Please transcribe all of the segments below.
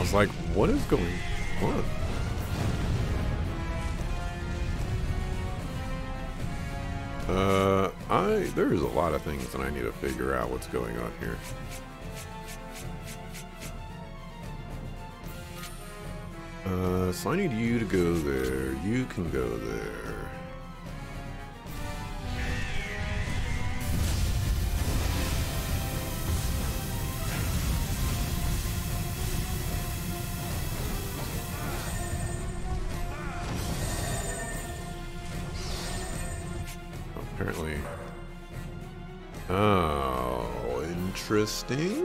was like, what is going on? There's a lot of things that I need to figure out what's going on here. So I need you to go there. You can go there. Apparently. Oh, interesting.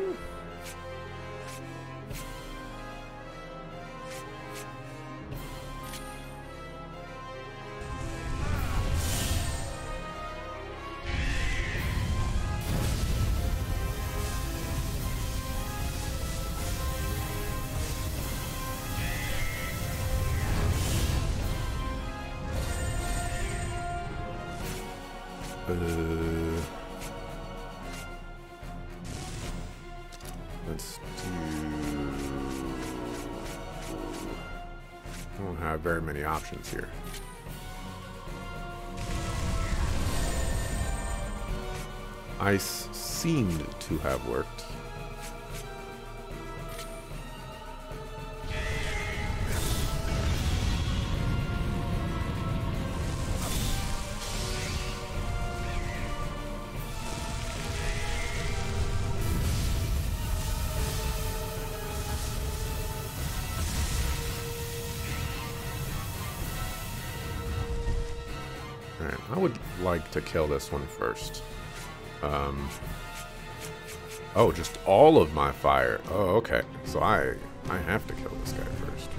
Let's do... I don't have very many options here. Ice seemed to have worked. Alright, I would like to kill this one first. Oh, just all of my fire. Oh, okay. So I have to kill this guy first.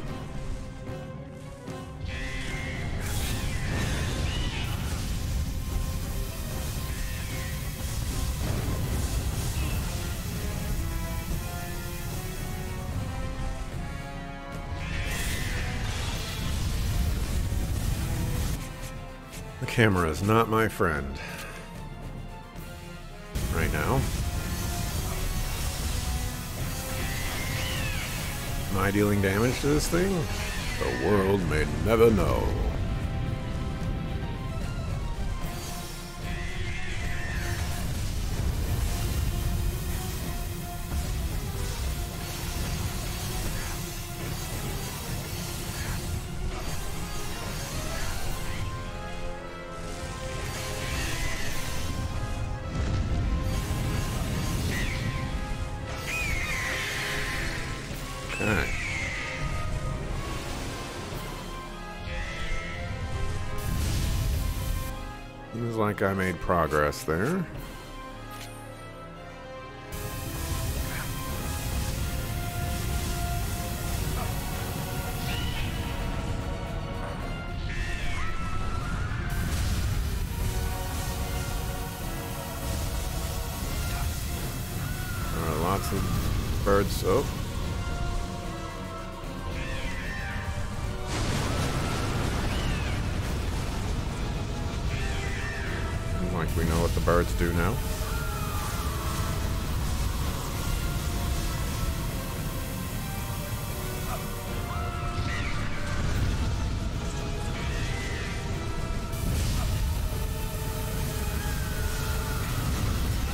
The camera is not my friend right now. Am I dealing damage to this thing? The world may never know. Okay. Seems like I made progress there. Lots of birds. Oh. Like we know what the birds do now.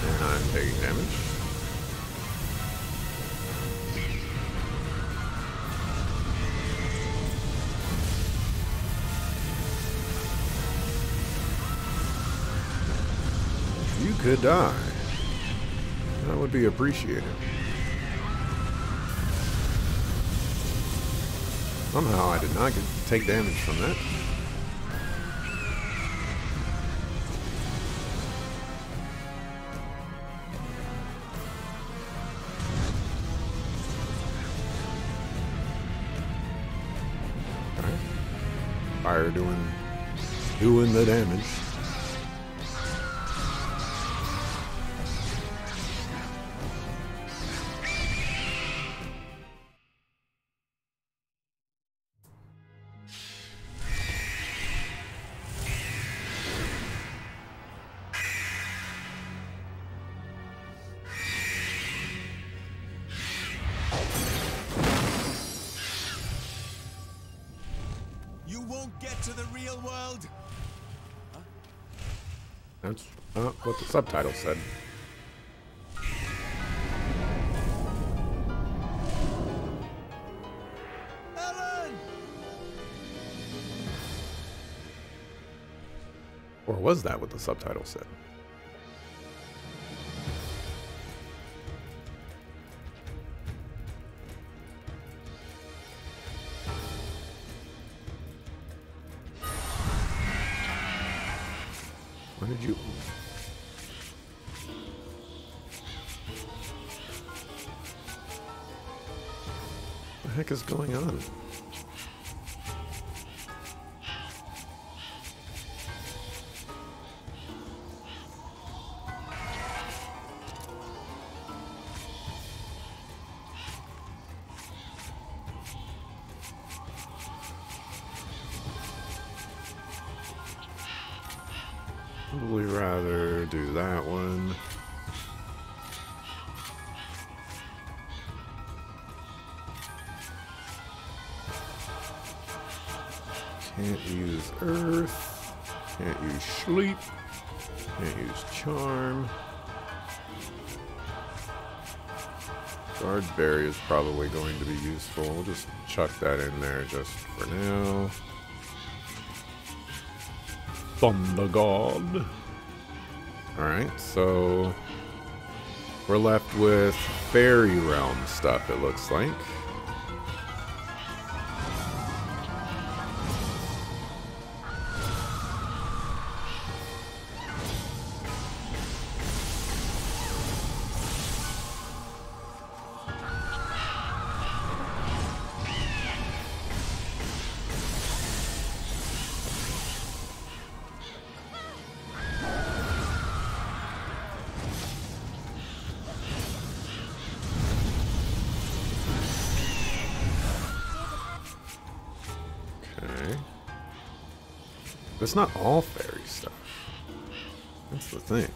And I'm taking damage. You could die. That would be appreciated. Somehow I did not take damage from that. Okay. Fire doing the damage. won't get to the real world. That's not what the subtitle said. Ellen! Or was that what the subtitle said? Why did you... What the heck is going on? Probably rather do that one. Can't use Earth. Can't use Sleep. Can't use Charm. Guard Berry is probably going to be useful. We'll just chuck that in there just for now. Thunder God. Alright, so we're left with Fairy Realm stuff, it looks like. It's not all fairy stuff. That's the thing.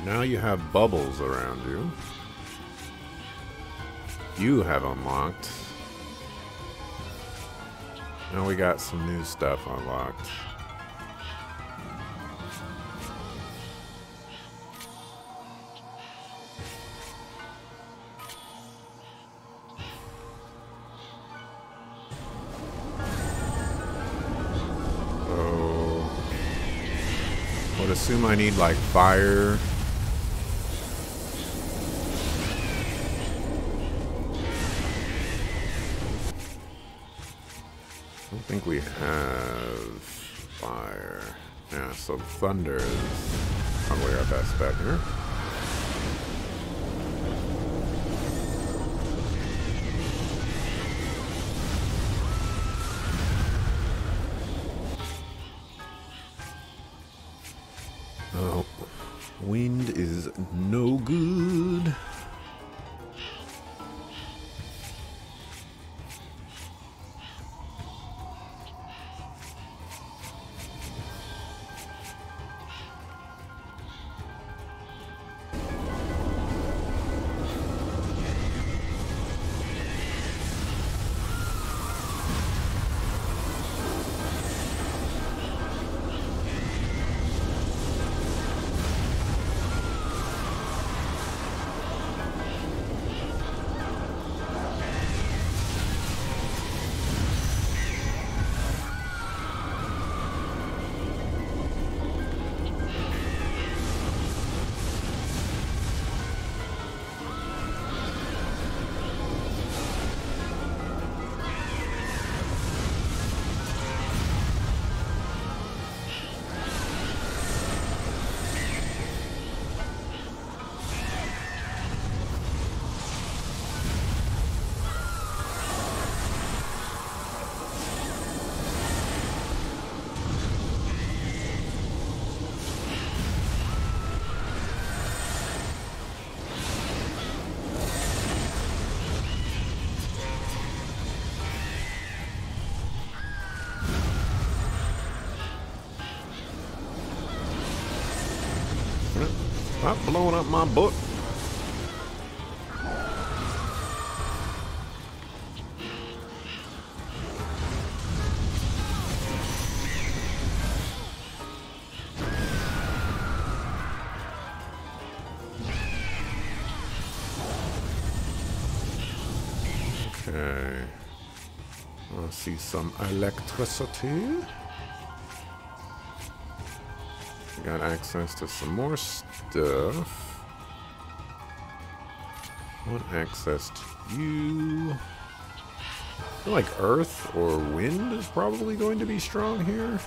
Now you have bubbles around you. You have unlocked. Now we got some new stuff unlocked. So, I would assume I need like fire. I don't think we have fire. Yeah, so thunder is probably our best bet here. Oh, wind is no good. Stop blowing up my book. Okay. I see some electricity. Got access to some more stuff. Want access to you. I feel like earth or wind is probably going to be strong here.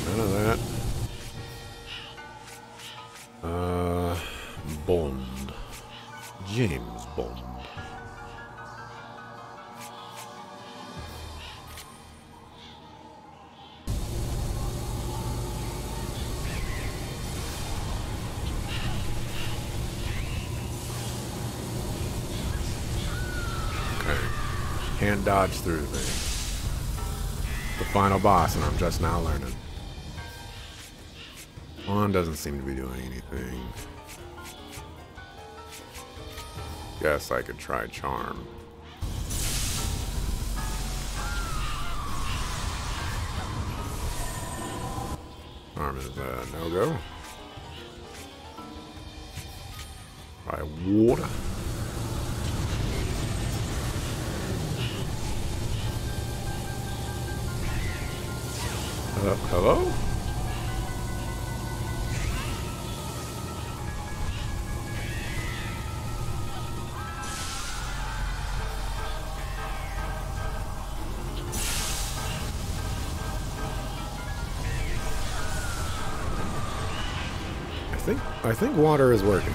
None of that. Bond. James Bond. Okay. Can't dodge through things. The final boss, and I'm just now learning. One doesn't seem to be doing anything. Guess I could try charm. Charm is a no-go. Try water. Hello? I think water is working.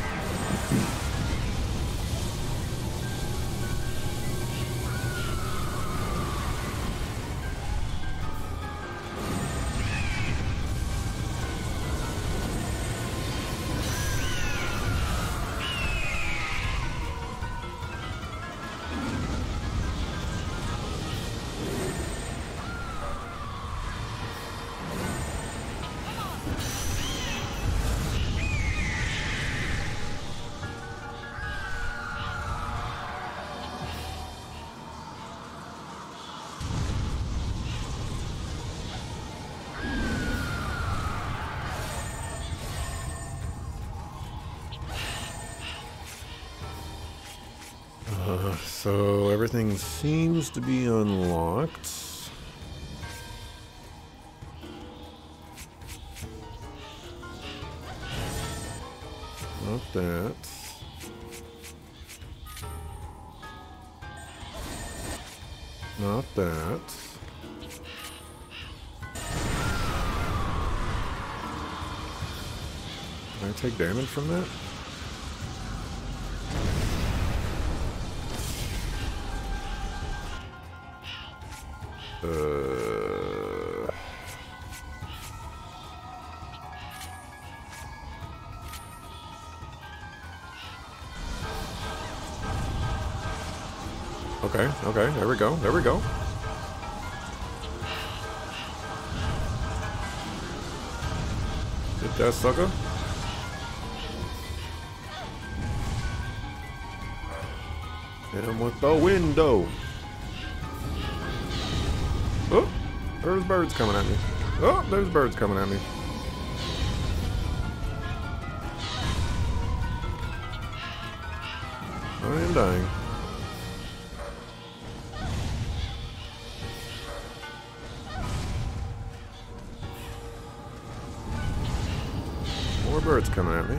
So everything seems to be unlocked. Not that. Not that. Can I take damage from that? Okay, there we go, there we go. Hit that sucker. Hit him with the window. Oh, there's birds coming at me. Oh, there's birds coming at me. I am dying. More birds coming at me.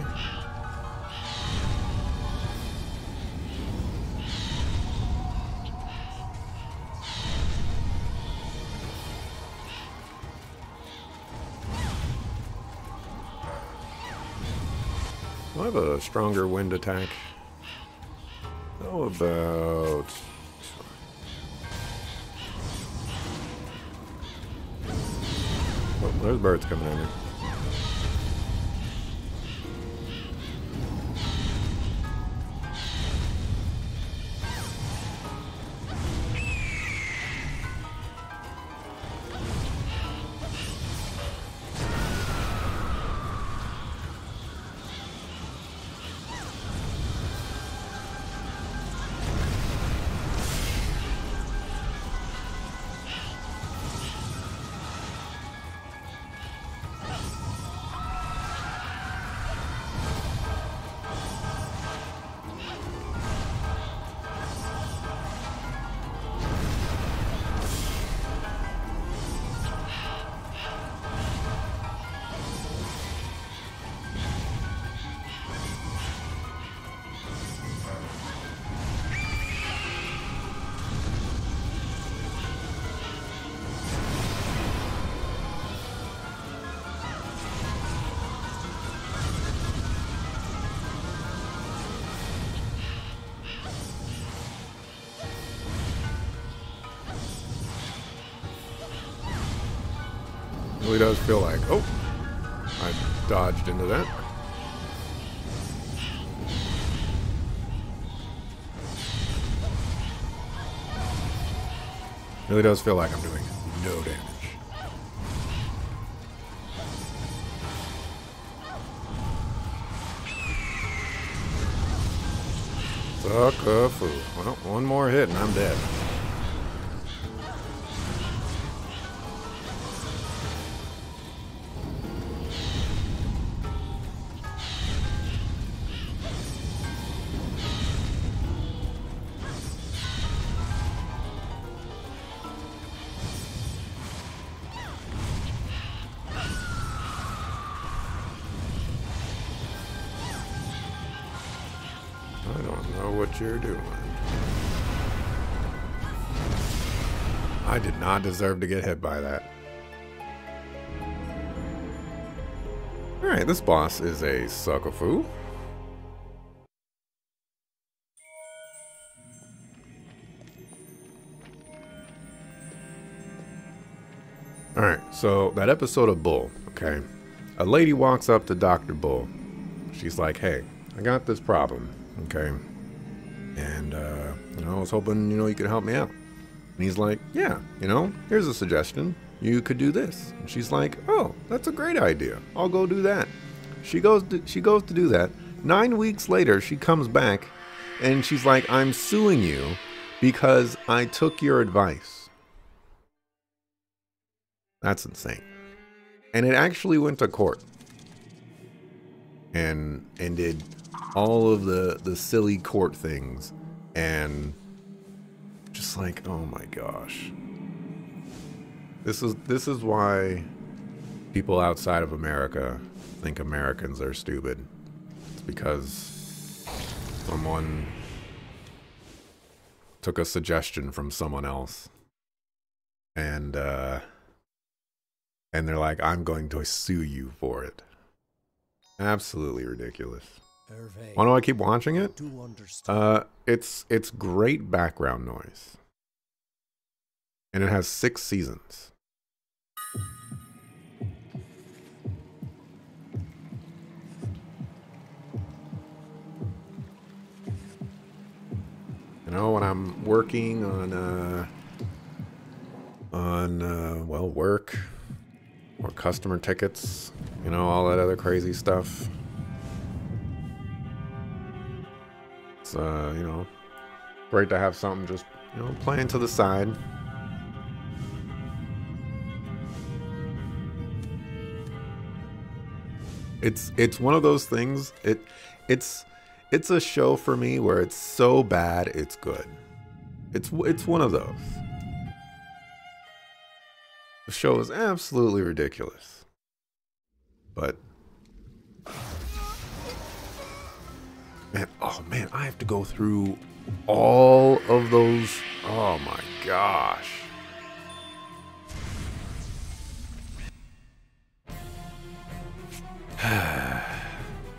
I have a stronger wind attack? How about... Oh, there's birds coming at me. Really does feel like, oh, I dodged into that. Really does feel like I'm doing no damage. Sucker-foo. Well, one more hit and I'm dead. I don't know what you're doing. I did not deserve to get hit by that. Alright, this boss is a sucker-foo. Alright, so that episode of Bull, okay? A lady walks up to Dr. Bull. She's like, hey, I got this problem, okay? And, you know, I was hoping, you know, you could help me out. And he's like, yeah, you know, here's a suggestion. You could do this. And she's like, oh, that's a great idea. I'll go do that. She goes to do that. 9 weeks later, she comes back and she's like, I'm suing you because I took your advice. That's insane. And it actually went to court. And did all of the silly court things. And just like, oh my gosh. This is why people outside of America think Americans are stupid. It's because someone took a suggestion from someone else. And they're like, I'm going to sue you for it. Absolutely ridiculous. Why do I keep watching it? It's great background noise. And it has 6 seasons. You know, when I'm working on well, work or customer tickets, you know, all that other crazy stuff. It's, you know, great to have something just, you know, playing to the side. It's one of those things, it's a show for me where it's so bad it's good. It's one of those. The show is absolutely ridiculous. But man, oh man, I have to go through all of those. Oh my gosh.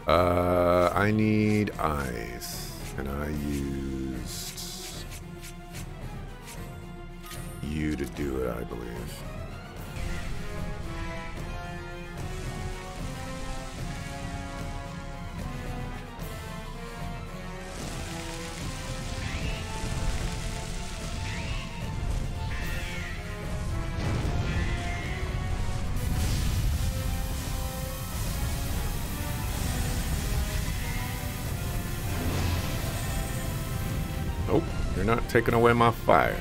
I I need ice. And I used you to do it, I believe. Nope, you're not taking away my fire.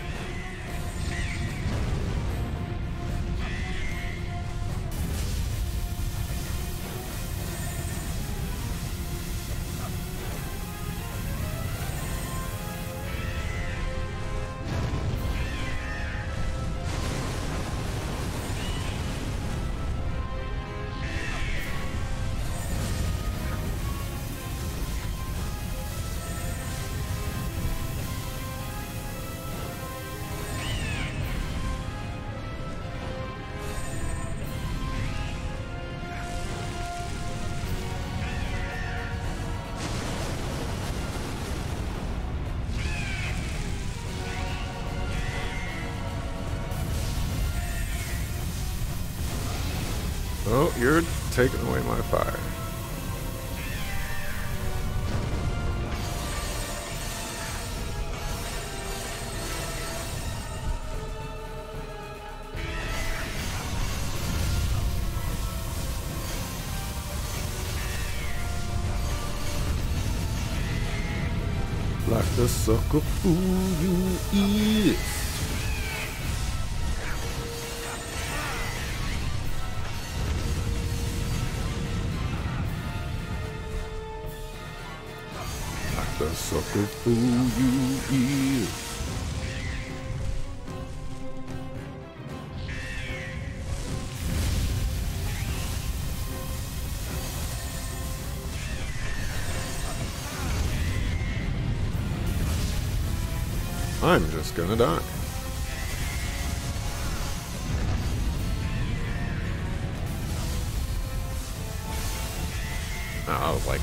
Oh, you're taking away my fire. Like the sucker fool you is. The sucker fool you is. I'm just gonna die. I was like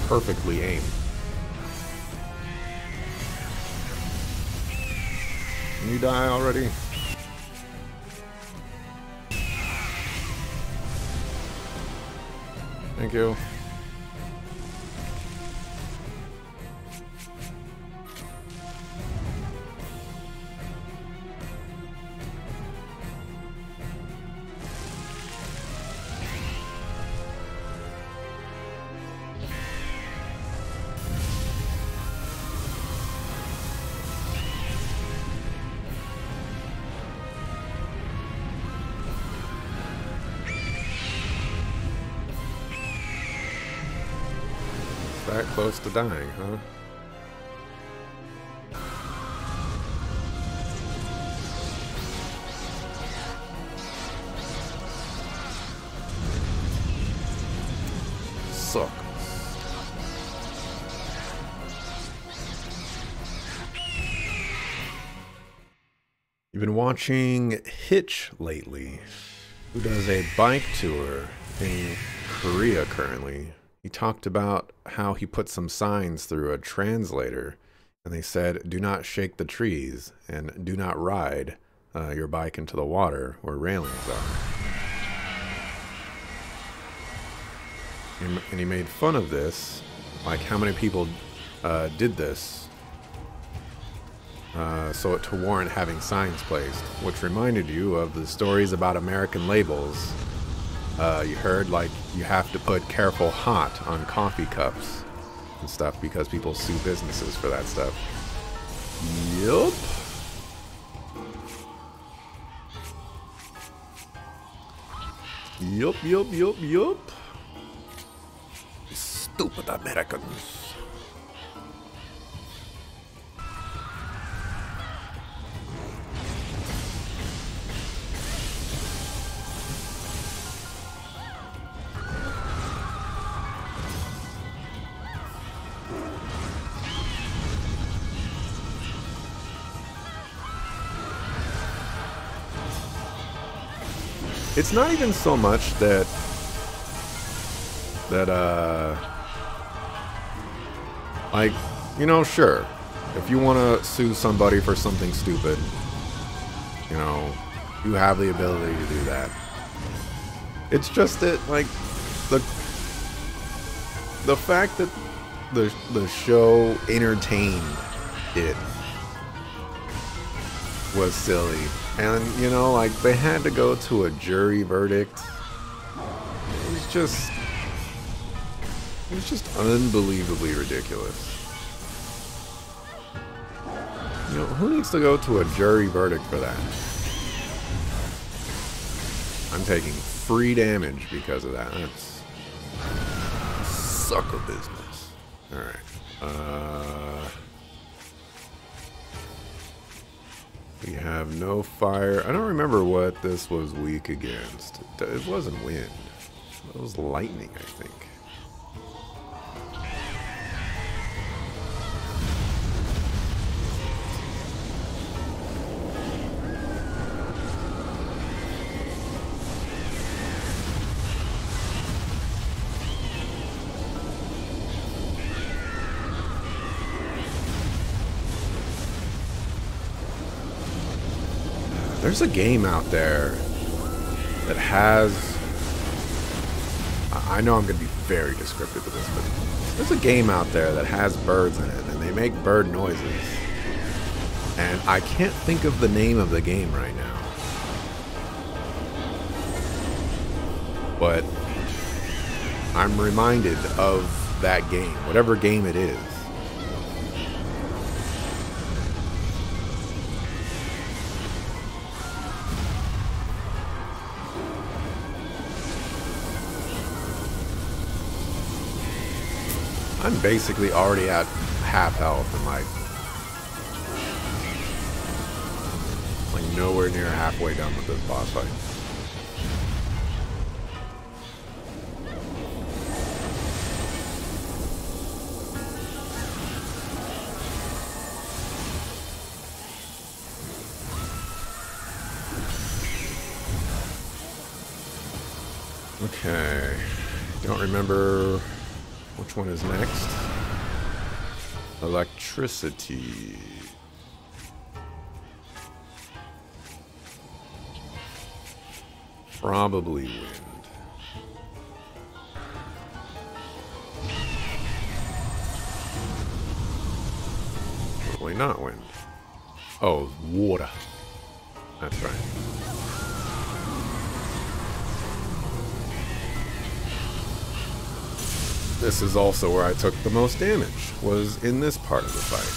perfectly aimed. You die already? Thank you. That close to dying, huh? Suck. You've been watching Hitch lately, who does a bike tour in Korea currently. He talked about how he put some signs through a translator, and they said, do not shake the trees, and do not ride your bike into the water where railings are. And he made fun of this, like how many people did this, so to warrant having signs placed, which reminded you of the stories about American labels. You heard, like, you have to put careful hot on coffee cups and stuff because people sue businesses for that stuff. Yup. Yup. Stupid Americans. It's not even so much that Like, you know, sure, if you want to sue somebody for something stupid, you know, you have the ability to do that. It's just that, like, the fact that the show entertained it was silly. And, you know, like, they had to go to a jury verdict. It was just unbelievably ridiculous. You know, who needs to go to a jury verdict for that? I'm taking free damage because of that. That's sucker business. Alright. We have no fire. I don't remember what this was weak against. It wasn't wind. It was lightning, I think. There's a game out there that has... I know I'm going to be very descriptive of this, but there's a game out there that has birds in it, and they make bird noises. And I can't think of the name of the game right now. But I'm reminded of that game, whatever game it is. I'm basically already at half health and like nowhere near halfway done with this boss fight. Okay, don't remember which one is next. Electricity. Probably wind. Probably not wind. Oh, water. That's right. This is also where I took the most damage, was in this part of the fight.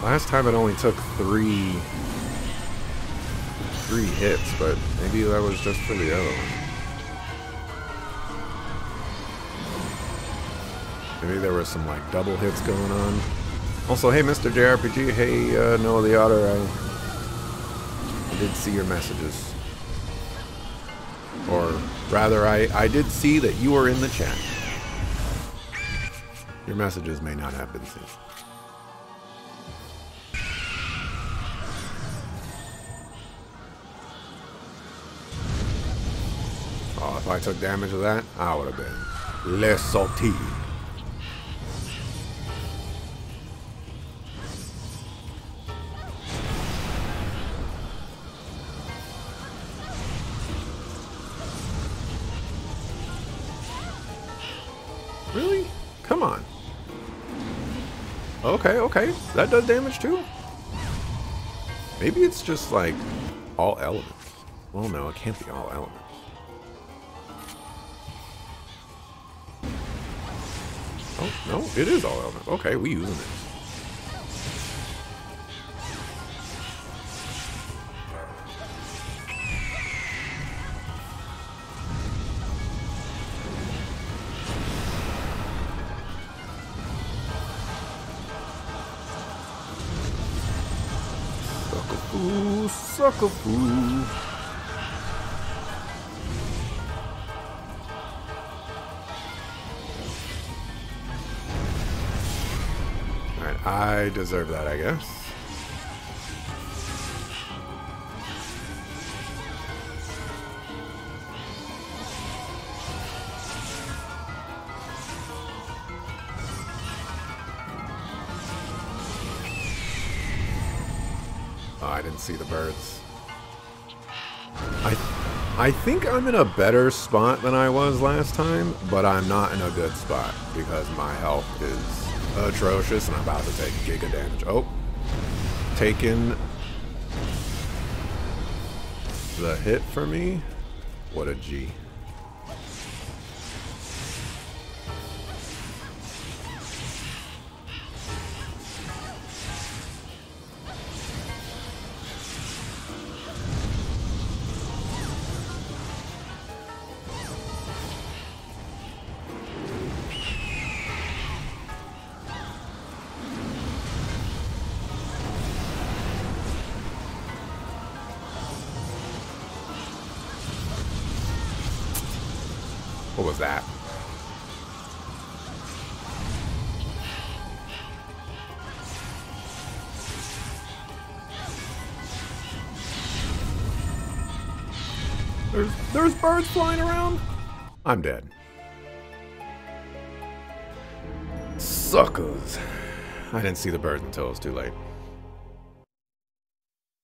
Last time it only took three hits, but maybe that was just for the other one. Maybe there was some like double hits going on. Also, hey Mr. JRPG, hey Noah the Otter, I did see your messages. Or rather, I did see that you were in the chat. Your messages may not have been seen. Oh, if I took damage of that, I would have been less salty. Really? Come on. Okay, okay. That does damage too? Maybe it's just like all elements. Well, no, it can't be all elements. Oh, no, it is all elements. Okay, we using it. foo, sucker foo. Alright, I deserve that, I guess. Oh, I didn't see the birds. I think I'm in a better spot than I was last time, but I'm not in a good spot because my health is atrocious and I'm about to take giga damage. Oh, taking the hit for me. What a G. What was that? There's birds flying around? I'm dead. Suckers. I didn't see the birds until it was too late.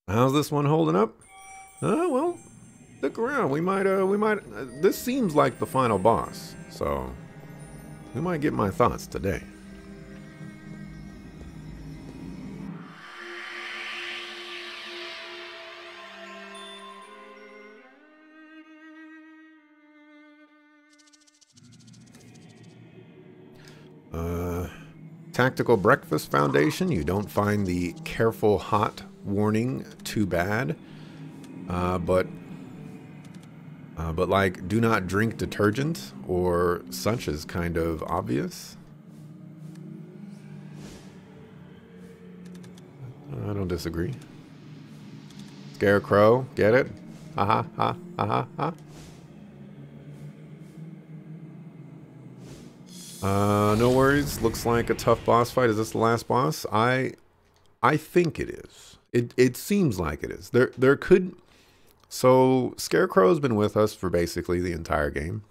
How's this one holding up? Well, stick around. We might, this seems like the final boss, so we might get my thoughts today. Tactical Breakfast Foundation. You don't find the careful hot warning too bad. But like, do not drink detergent or such is kind of obvious. I don't disagree. Scarecrow, get it? Ha ha ha ha ha ha. No worries. Looks like a tough boss fight. Is this the last boss? I think it is. It seems like it is. There could. So Scarecrow's been with us for basically the entire game.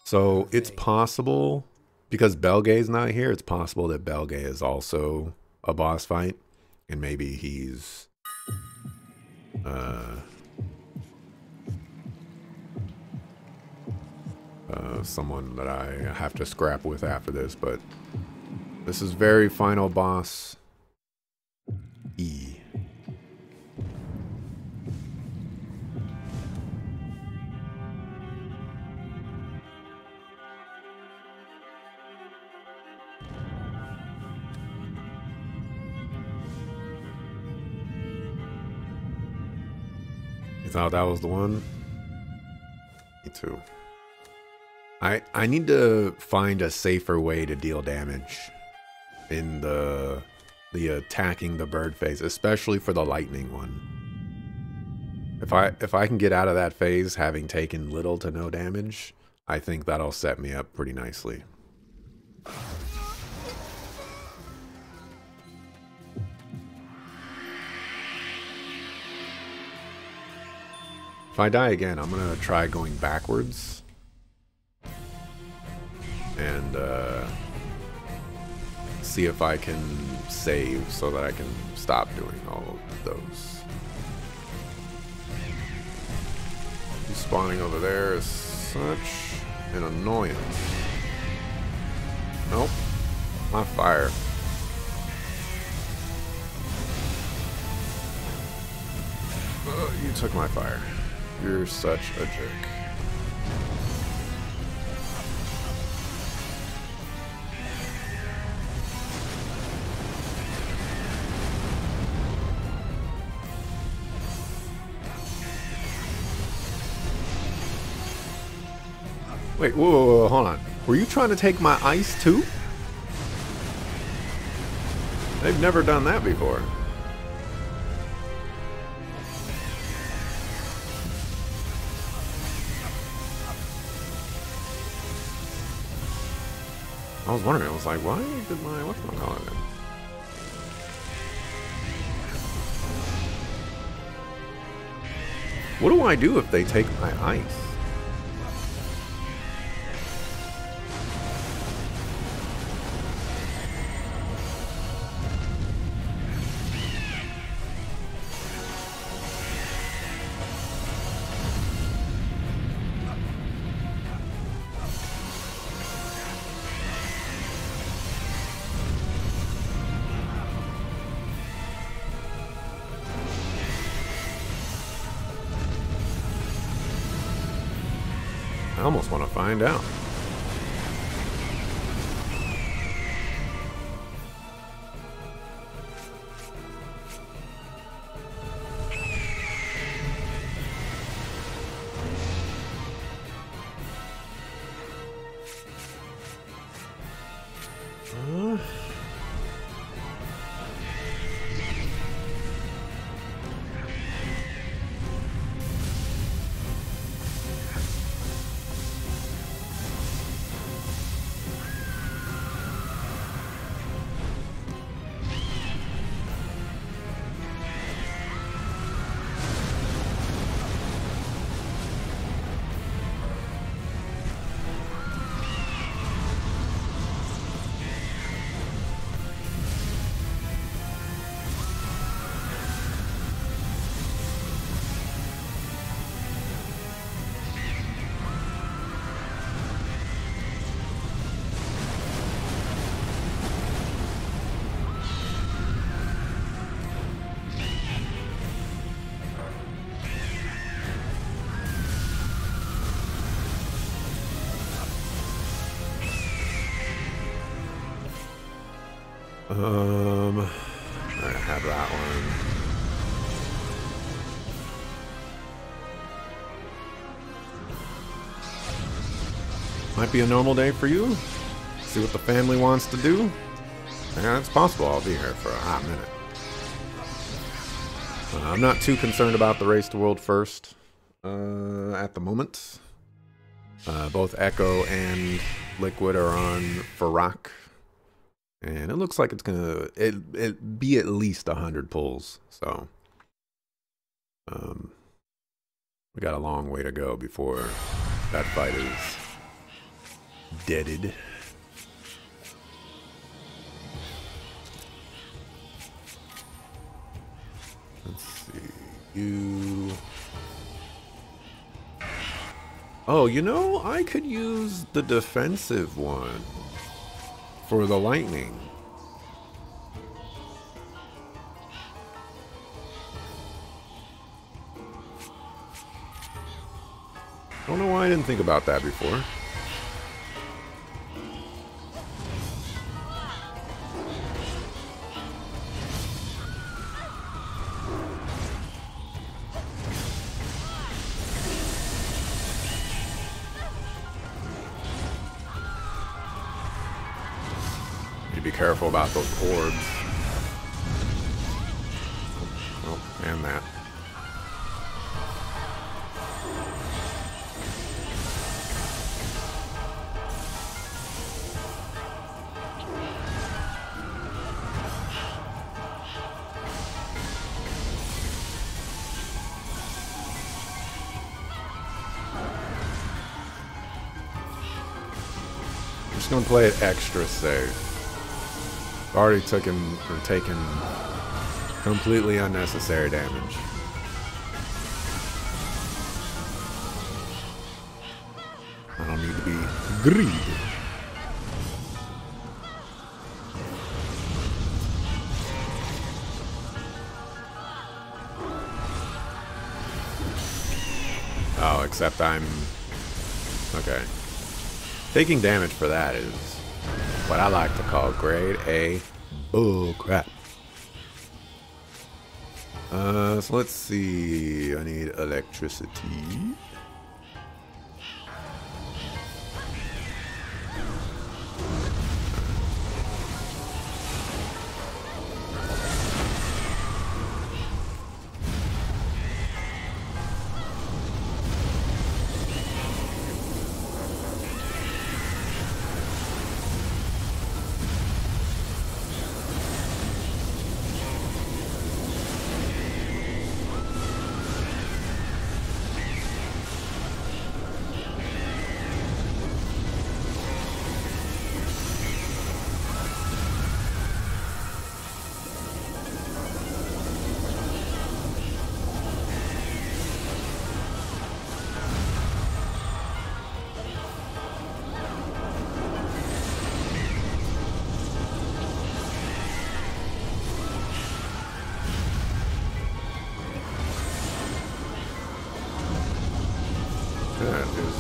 So it's possible, because Belgay's not here, it's possible that Belgay is also a boss fight, and maybe he's someone that I have to scrap with after this, but this is very final boss E. You thought that was the one? Me too. I need to find a safer way to deal damage in the attacking the bird phase, especially for the lightning one. If I can get out of that phase having taken little to no damage, I think that'll set me up pretty nicely. If I die again, I'm gonna try going backwards and see if I can save so that I can stop doing all of those. You spawning over there is such an annoyance. Nope, my fire. You took my fire. You're such a jerk. Wait, whoa, hold on. Were you trying to take my ice too? They've never done that before. I was wondering, I was like, why did my whatchamacallit then? What do I do if they take my ice? I almost want to find out. I have that one. Might be a normal day for you. See what the family wants to do. Yeah, it's possible I'll be here for a hot minute. I'm not too concerned about the race to world first at the moment. Both Echo and Liquid are on Farak. And it looks like it's gonna it be at least 100 pulls, so we got a long way to go before that fight is deaded. Let's see, you. Oh, you know, I could use the defensive one for the lightning. I don't know why I didn't think about that before. Be careful about those orbs. Oh, and that. I'm just gonna play it extra safe. Already taken completely unnecessary damage. I don't need to be greedy. Oh, except I'm okay. Taking damage for that is what I like to call grade A bull crap. So let's see. I need electricity.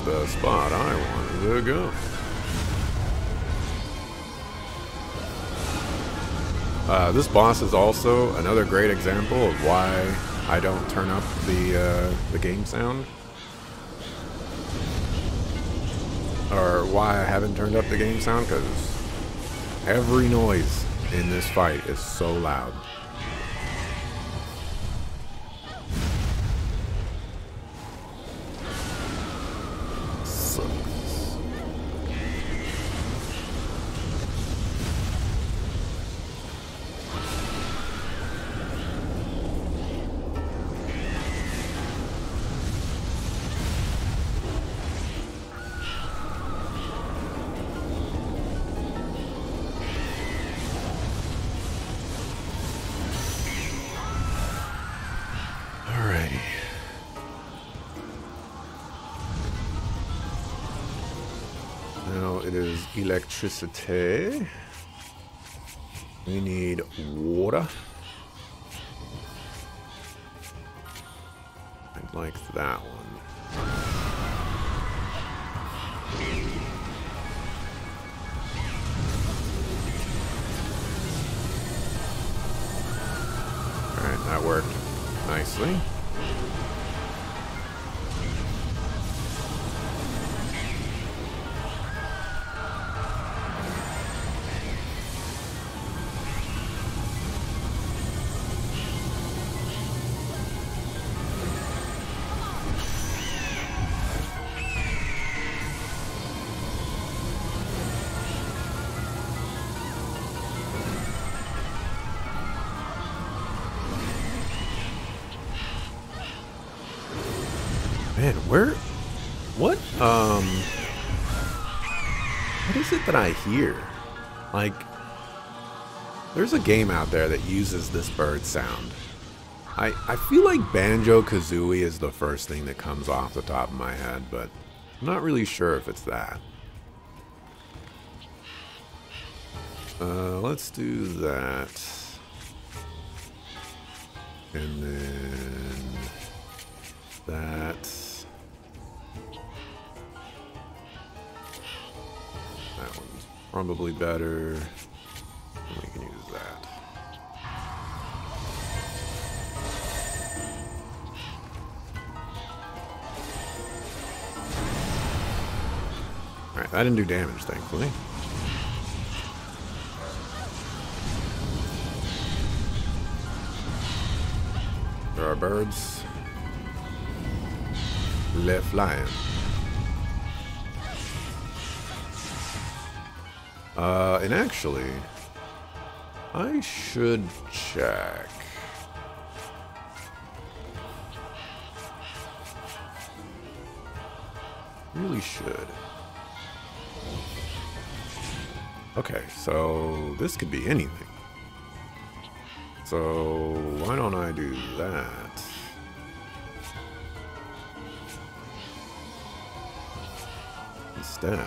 the spot I wanted to go. This boss is also another great example of why I don't turn up the game sound. Or why I haven't turned up the game sound, because every noise in this fight is so loud. Now it is electricity. We need water. I'd like that one. Alright, that worked nicely. Man, what is it that I hear? Like, there's a game out there that uses this bird sound. I feel like Banjo-Kazooie is the first thing that comes off the top of my head, but I'm not really sure if it's that. Let's do that. And then that. That one's probably better. We can use that. Alright, that didn't do damage, thankfully. There are birds. Le flying. And actually, I should check. Really should. Okay, so this could be anything. So why don't I do that? Instead.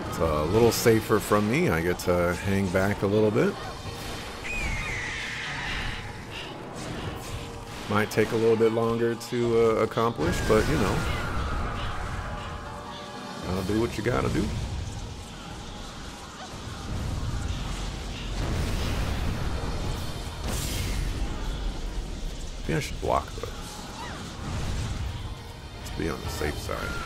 It's a little safer from me. I get to hang back a little bit. Might take a little bit longer to accomplish, but you know, gotta do what you gotta do. Maybe I should block those. Let's be on the safe side.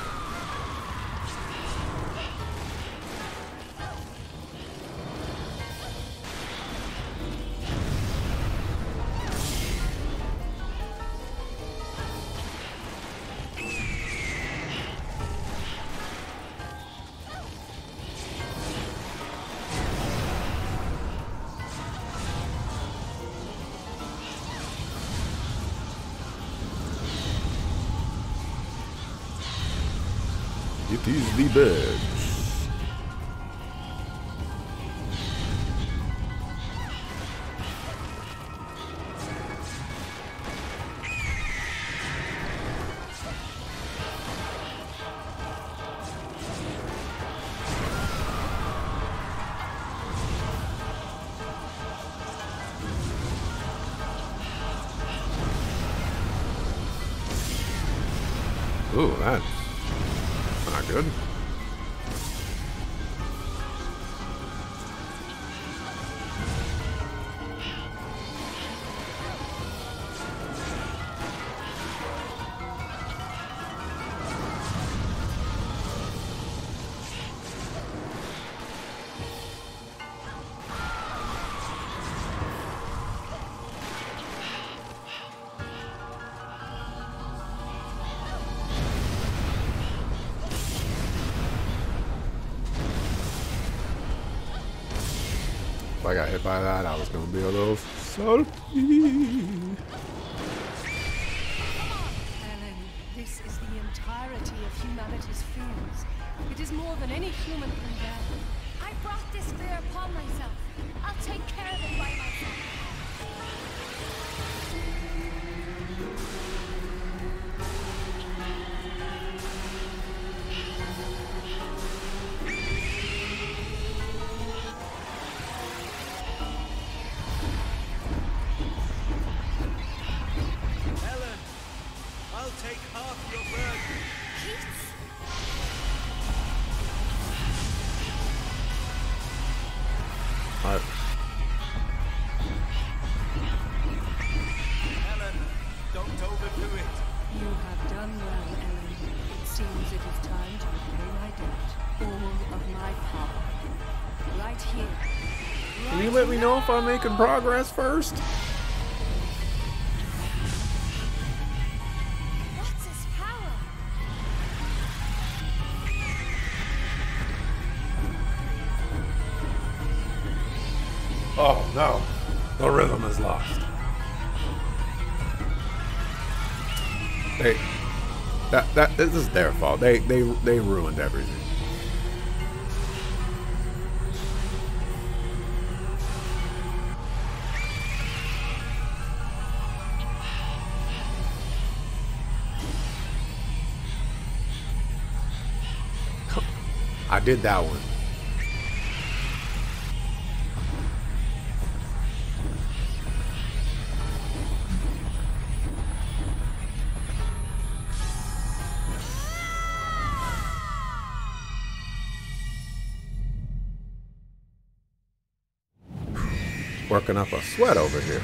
It is the birds. Ooh, that's not good. If I got hit by that, I was gonna be a little salty. Ellen, this is the entirety of humanity's fears. It is more than any human can bear. I brought this fear upon myself. I'll take care of it by myself. Ellen, I'll take half your burden. Peace? Ellen, don't overdo it. You have done well, Ellen. It seems it is time to repay my debt. All of my power. Right here. Can you let me know if I'm making progress first? What's his power? Oh no, the rhythm is lost. This is their fault. They ruined everything. I did that one. Working up a sweat over here.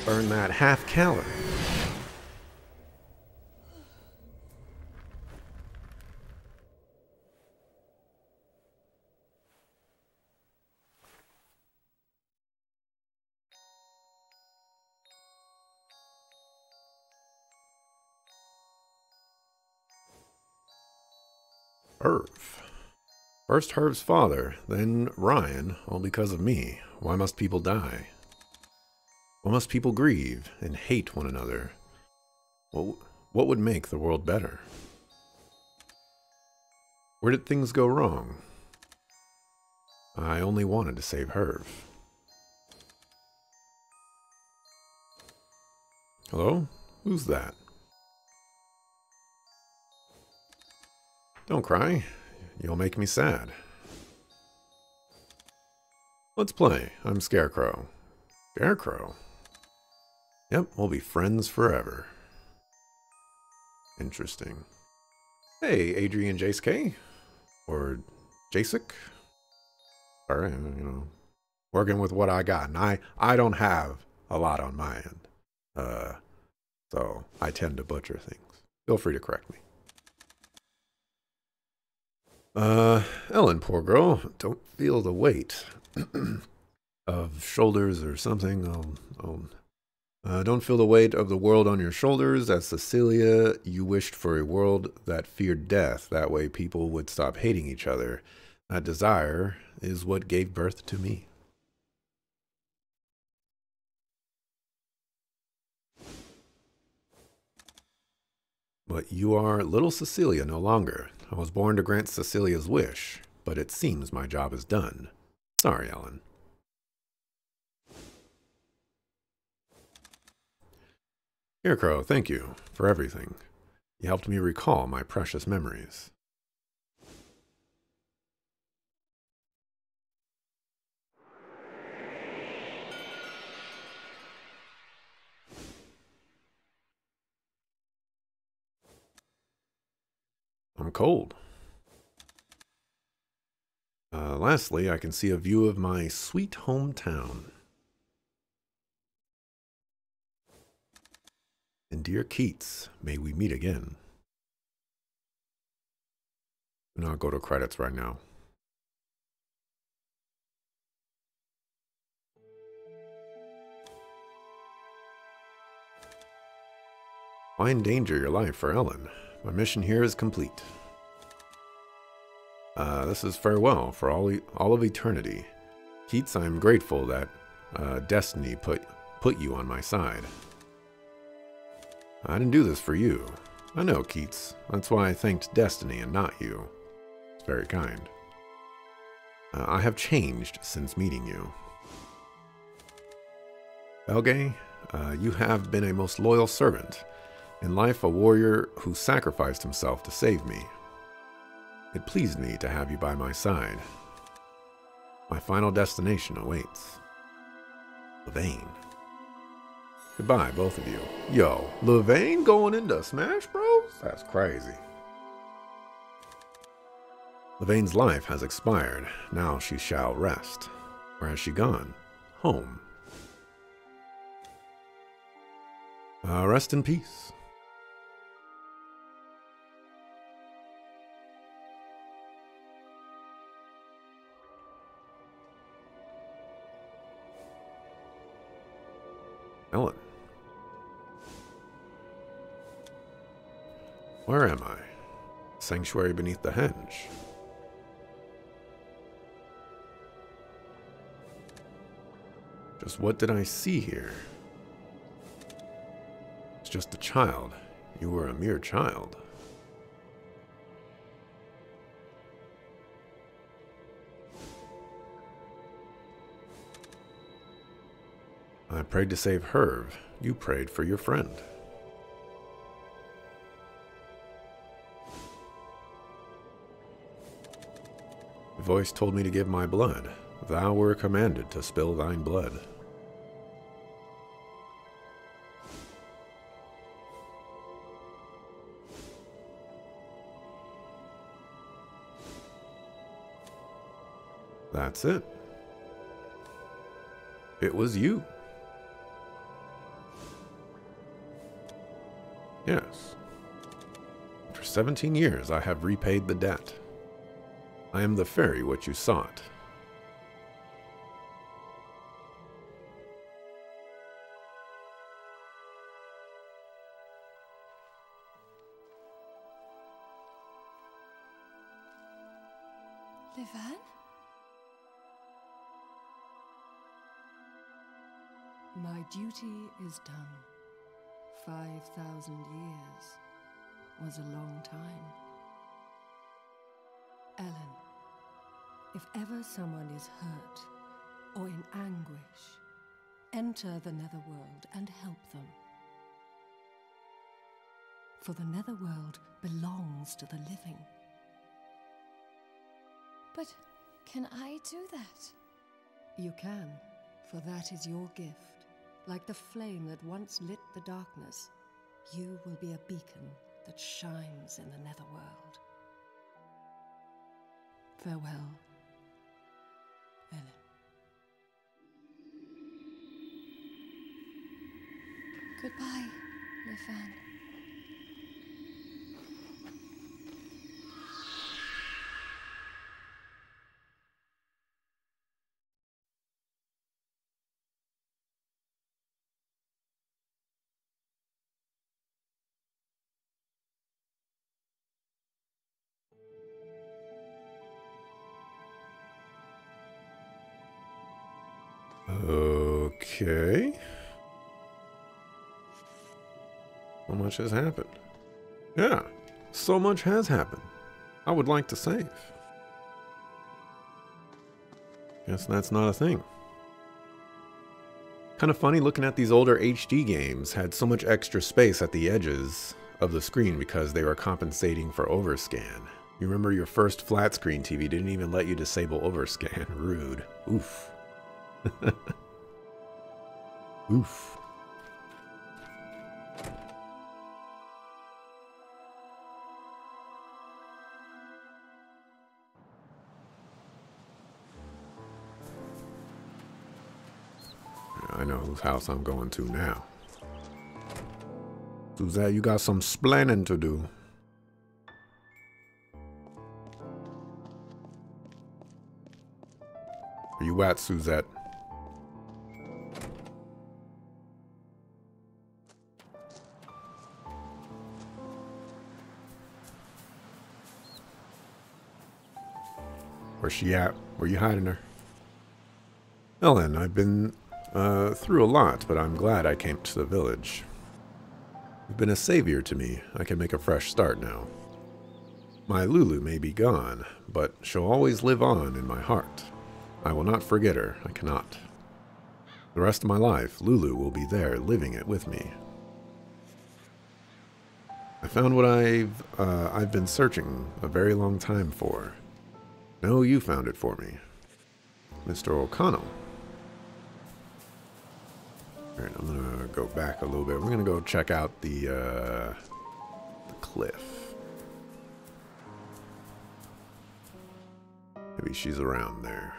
Burn that half calorie. Irv. First Herv's father, then Ryan, all because of me. Why must people die? Why must people grieve and hate one another? What would make the world better? Where did things go wrong? I only wanted to save Herv. Hello? Who's that? Don't cry. You'll make me sad. Let's play. I'm Scarecrow. Scarecrow? Yep, we'll be friends forever. Interesting. Hey, Adrian Jace K? Or Jacek? Sorry, you know, working with what I got. And I don't have a lot on my end. So I tend to butcher things. Feel free to correct me. Ellen, poor girl, don't feel the weight of shoulders or something. Don't feel the weight of the world on your shoulders. As Cecilia, you wished for a world that feared death. That way people would stop hating each other. That desire is what gave birth to me. But you are little Cecilia no longer. I was born to grant Cecilia's wish, but it seems my job is done. Sorry, Ellen. Scarecrow, thank you for everything. You helped me recall my precious memories. I'm cold. Lastly, I can see a view of my sweet hometown. And dear Keats, may we meet again. Do not go to credits right now. Why endanger your life for Ellen? My mission here is complete. This is farewell for all of eternity. Keats, I am grateful that destiny put you on my side. I didn't do this for you. I know, Keats. That's why I thanked destiny and not you. It's very kind. I have changed since meeting you. Belgay, you have been a most loyal servant. In life, a warrior who sacrificed himself to save me. It pleased me to have you by my side. My final destination awaits. Levain. Goodbye, both of you. Yo, Levain going into Smash Bros? That's crazy. Levain's life has expired. Now she shall rest. Where has she gone? Home. Rest in peace. Ellen. Where am I? Sanctuary beneath the henge. Just what did I see here? It's just a child. You were a mere child. I prayed to save Herve. You prayed for your friend. The voice told me to give my blood. Thou were commanded to spill thine blood. That's it. It was you. Yes. For 17 years I have repaid the debt. I am the fairy which you sought. Levan? My duty is done. 5,000 years was a long time. Ellen, if ever someone is hurt or in anguish, enter the Netherworld and help them. For the Netherworld belongs to the living. But can I do that? You can, for that is your gift. Like the flame that once lit the darkness, you will be a beacon that shines in the Netherworld. Farewell, Ellen. Goodbye, Levan. Okay. So much has happened. Yeah, so much has happened. I would like to save. Guess that's not a thing. Kind of funny looking at these older HD games had so much extra space at the edges of the screen because they were compensating for overscan. You remember your first flat screen TV didn't even let you disable overscan. Rude. Oof. Oof. I know whose house I'm going to now. Suzette, you got some splaining to do. Where you at, Suzette? Where's she at? Where you hiding her? Ellen, I've been through a lot, but I'm glad I came to the village. You've been a savior to me. I can make a fresh start now. My Lulu may be gone, but she'll always live on in my heart. I will not forget her. I cannot. The rest of my life, Lulu will be there, living it with me. I found what I've been searching a very long time for. No, you found it for me. Mr. O'Connell. Alright, I'm gonna go back a little bit. We're gonna go check out the cliff. Maybe she's around there.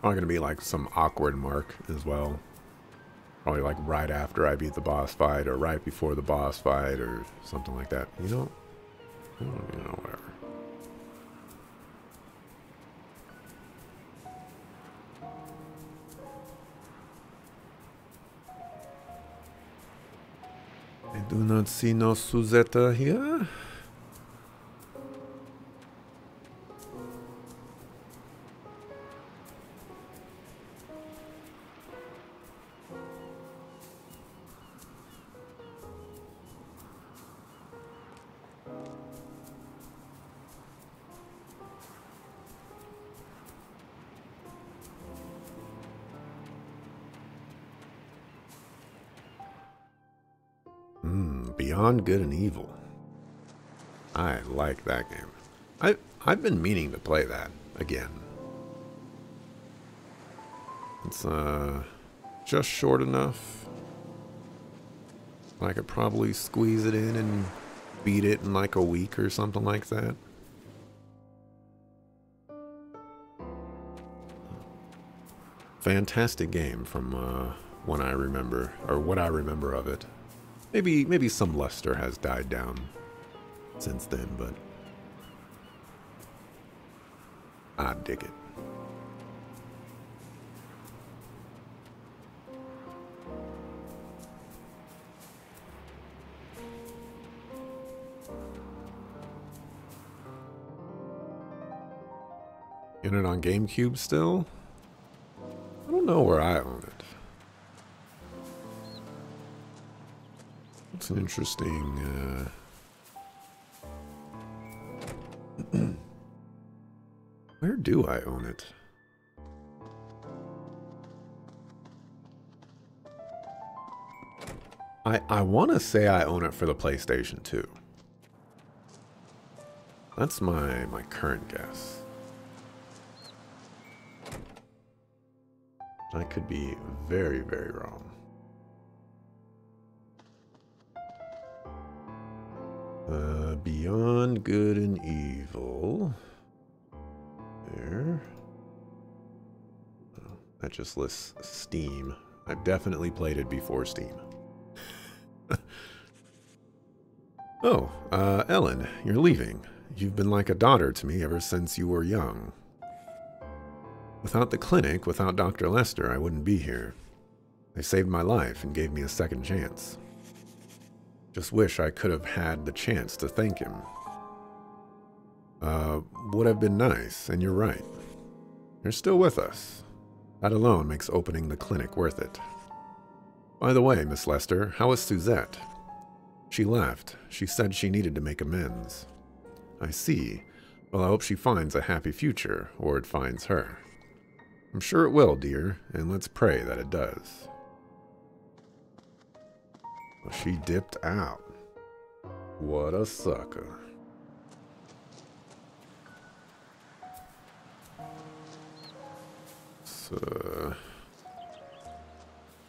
Probably gonna be like some awkward mark as well. Probably like right after I beat the boss fight, or right before the boss fight, or something like that. You know, whatever. I do not see no Suzette here. Beyond Good and Evil. I like that game. I've been meaning to play that again. It's just short enough. I could probably squeeze it in and beat it in like a week or something like that. Fantastic game from when I remember, or what I remember of it. Maybe some luster has died down since then, but I dig it. In it on GameCube still? I don't know where I own it. It's an interesting, where do I own it? I want to say I own it for the PlayStation 2. That's my current guess. I could be very, very wrong. Beyond Good and Evil. There. Oh, that just lists Steam. I've definitely played it before Steam. Oh, Ellen, you're leaving. You've been like a daughter to me ever since you were young. Without the clinic, without Dr. Lester, I wouldn't be here. They saved my life and gave me a second chance. Just wish I could have had the chance to thank him. Would have been nice, and you're right. You're still with us. That alone makes opening the clinic worth it. By the way, Miss Lester, how is Suzette? She left. She said she needed to make amends. I see. Well, I hope she finds a happy future, or it finds her. I'm sure it will, dear, and let's pray that it does. Well, she dipped out. What a sucker. So,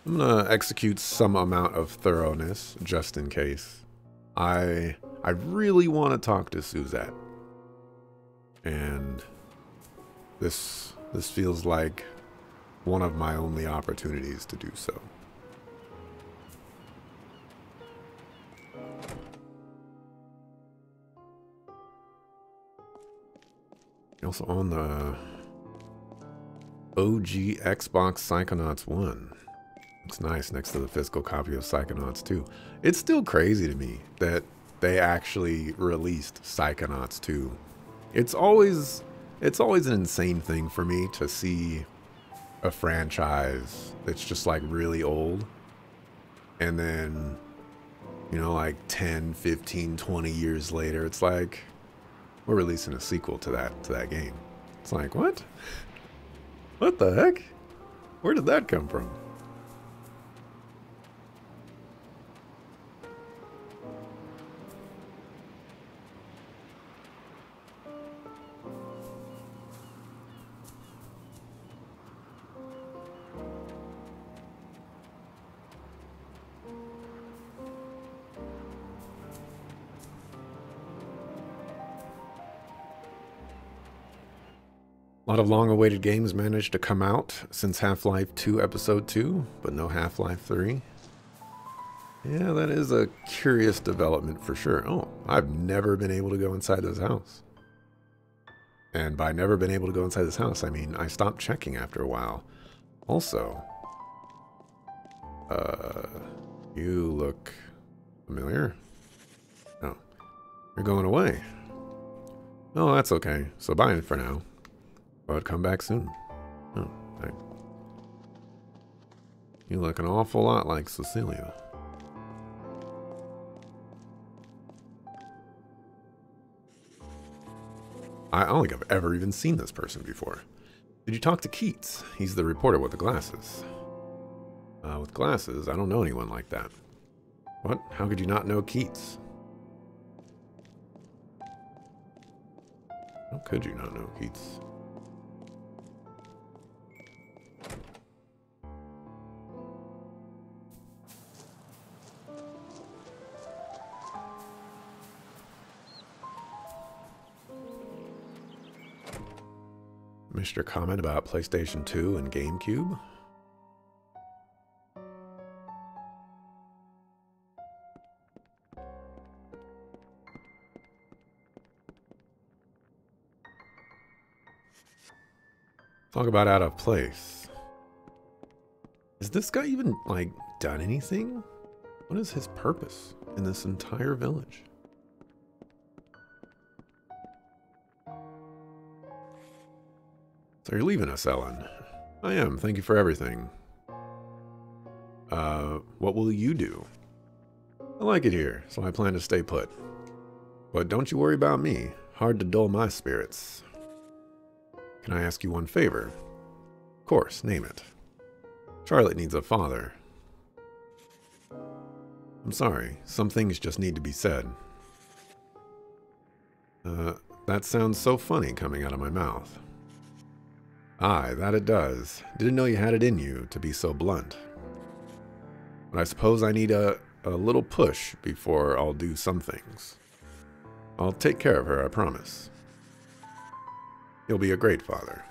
I'm gonna execute some amount of thoroughness, just in case. I I really want to talk to Suzette. And this feels like one of my only opportunities to do so. You also own the OG Xbox Psychonauts 1. It's nice next to the physical copy of Psychonauts 2. It's still crazy to me that they actually released Psychonauts 2. It's always an insane thing for me to see a franchise that's just like really old, and then, you know, like 10, 15, 20 years later, it's like we're releasing a sequel to that game. It's like, what? What the heck? Where did that come from? A lot of long-awaited games managed to come out since Half-Life 2 Episode 2, but no Half-Life 3. Yeah, that is a curious development for sure. Oh, I've never been able to go inside this house. And by never been able to go inside this house, I mean I stopped checking after a while. Also, you look familiar. Oh, you're going away. Oh, that's okay. So bye for now. But come back soon. Oh, right. You look an awful lot like Cecilia. I don't think I've ever even seen this person before. Did you talk to Keats? He's the reporter with the glasses. With glasses? I don't know anyone like that. What? How could you not know Keats? How could you not know Keats? Missed your comment about PlayStation 2 and GameCube? Talk about out of place. Has this guy even, like, done anything? What is his purpose in this entire village? So you're leaving us, Ellen. I am. Thank you for everything. What will you do? I like it here, so I plan to stay put. But don't you worry about me. Hard to dull my spirits. Can I ask you one favor? Of course, name it. Charlotte needs a father. I'm sorry, some things just need to be said. That sounds so funny coming out of my mouth. Aye, that it does. Didn't know you had it in you to be so blunt. But I suppose I need a little push before I'll do some things. I'll take care of her, I promise. You'll be a great father.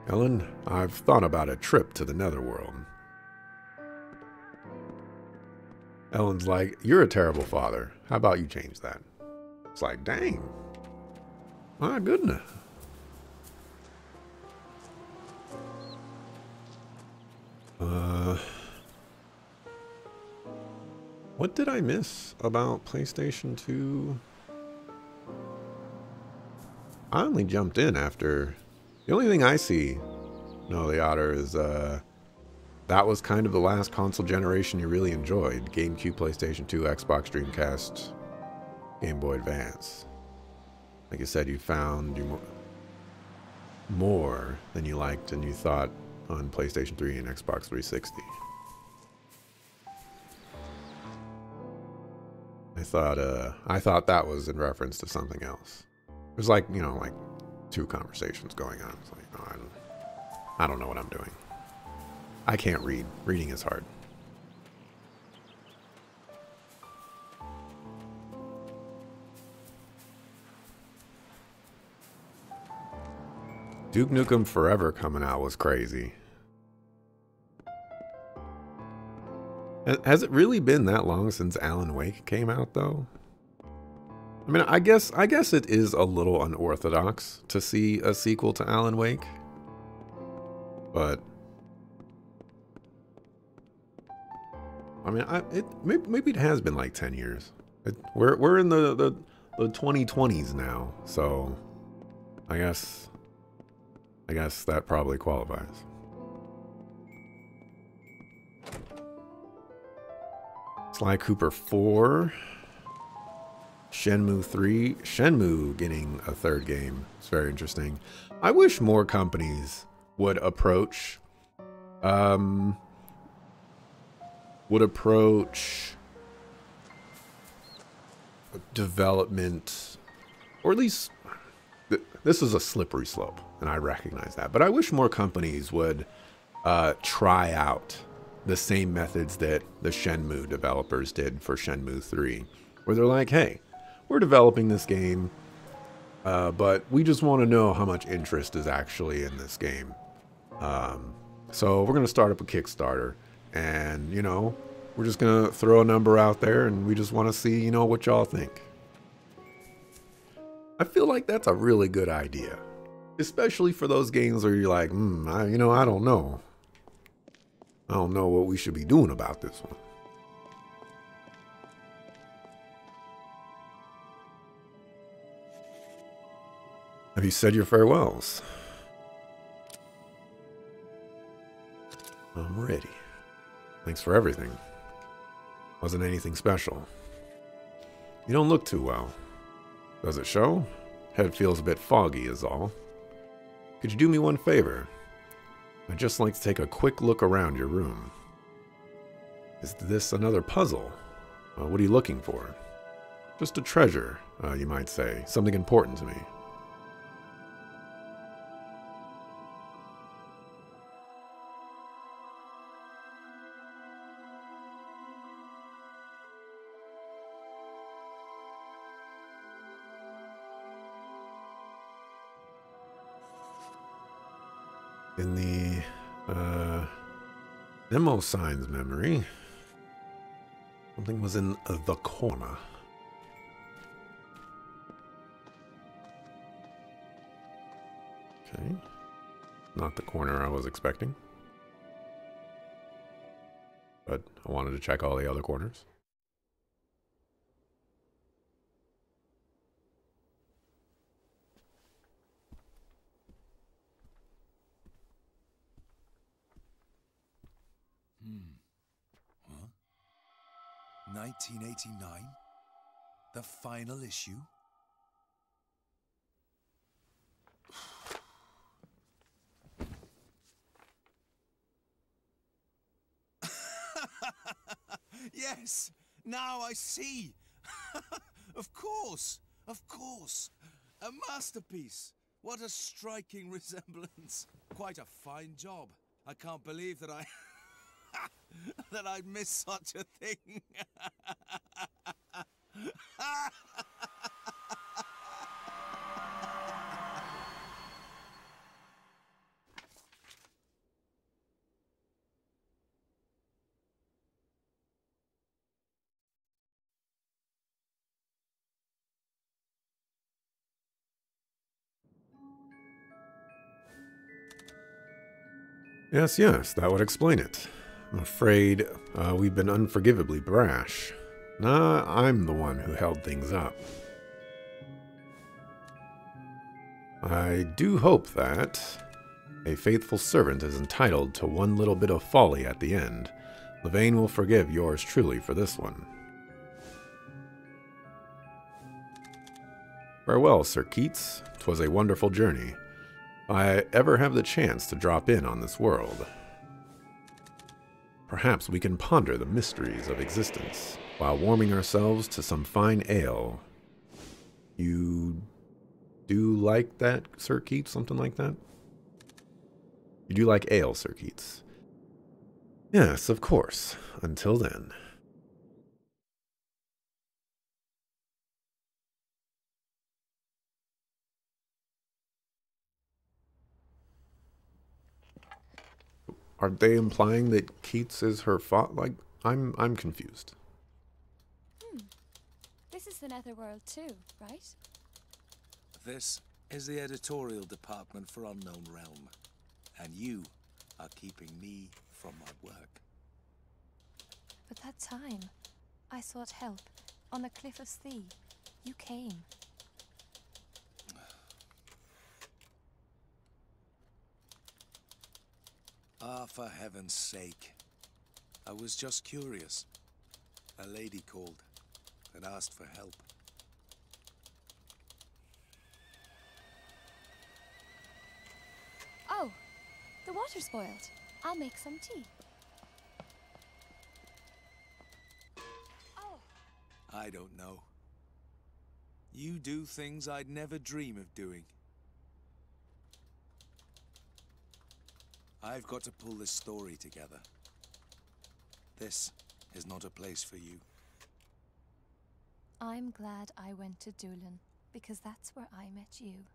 Ellen, I've thought about a trip to the netherworld. Ellen's like, you're a terrible father. How about you change that? It's like, dang. My goodness. What did I miss about PlayStation 2? I only jumped in after... The only thing I see, no, the otter, is that was kind of the last console generation you really enjoyed. GameCube, PlayStation 2, Xbox, Dreamcast, Game Boy Advance. Like you said, you found more than you liked and you thought on PlayStation 3 and Xbox 360. I thought that was in reference to something else. There's like, you know, like two conversations going on. It's like, oh, I don't know what I'm doing. I can't read. Reading is hard. Duke Nukem Forever coming out was crazy. Has it really been that long since Alan Wake came out, though? I mean, I guess it is a little unorthodox to see a sequel to Alan Wake, but I mean, maybe it has been like 10 years. We're in the 2020s now, so I guess that probably qualifies. Sly Cooper 4, Shenmue 3, Shenmue getting a third game. It's very interesting. I wish more companies would approach development, or at least this is a slippery slope, and I recognize that, but I wish more companies would try out the same methods that the Shenmue developers did for Shenmue 3, where they're like, hey, we're developing this game, but we just want to know how much interest is actually in this game. So we're going to start up a Kickstarter, and, you know, we're just going to throw a number out there, and we just want to see, you know, what y'all think. I feel like that's a really good idea, especially for those games where you're like, I don't know. I don't know what we should be doing about this one. Have you said your farewells? I'm ready. Thanks for everything. Wasn't anything special. You don't look too well. Does it show? Head feels a bit foggy is all. Could you do me one favor? I'd just like to take a quick look around your room. Is this another puzzle? What are you looking for? Just a treasure, you might say. Something important to me. In the Nemo Signs memory, something was in the corner. Okay. Not the corner I was expecting. But I wanted to check all the other corners. Huh? 1989? The final issue? Yes, now I see. Of course, of course. A masterpiece. What a striking resemblance. Quite a fine job. I can't believe that that I'd miss such a thing. Yes, that would explain it. I'm afraid we've been unforgivably brash. Nah, I'm the one who held things up. I do hope that a faithful servant is entitled to one little bit of folly at the end. Levain will forgive yours truly for this one. Farewell, Sir Keats. 'Twas a wonderful journey. If I ever have the chance to drop in on this world, perhaps we can ponder the mysteries of existence while warming ourselves to some fine ale. You do like that, Sir Keats? Something like that? You do like ale, Sir Keats? Yes, of course. Until then. Are they implying that Keats is her father? Like, I'm confused. This is the Netherworld too, right? This is the editorial department for Unknown Realm. And you are keeping me from my work. But that time, I sought help on the Cliff of Thee. You came. Ah, for heaven's sake. I was just curious. A lady called and asked for help. Oh, the water's boiled. I'll make some tea. Oh. I don't know. You do things I'd never dream of doing. I've got to pull this story together. This is not a place for you. I'm glad I went to Doolin, because that's where I met you.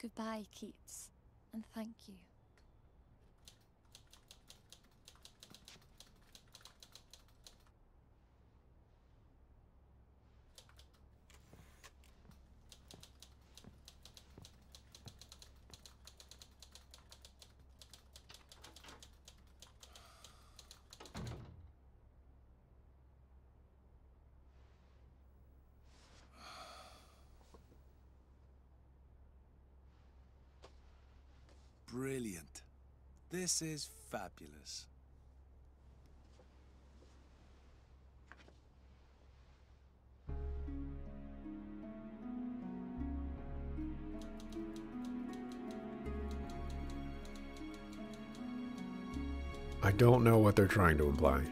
Goodbye, Keats, and thank you. Brilliant. This is fabulous. I don't know what they're trying to imply.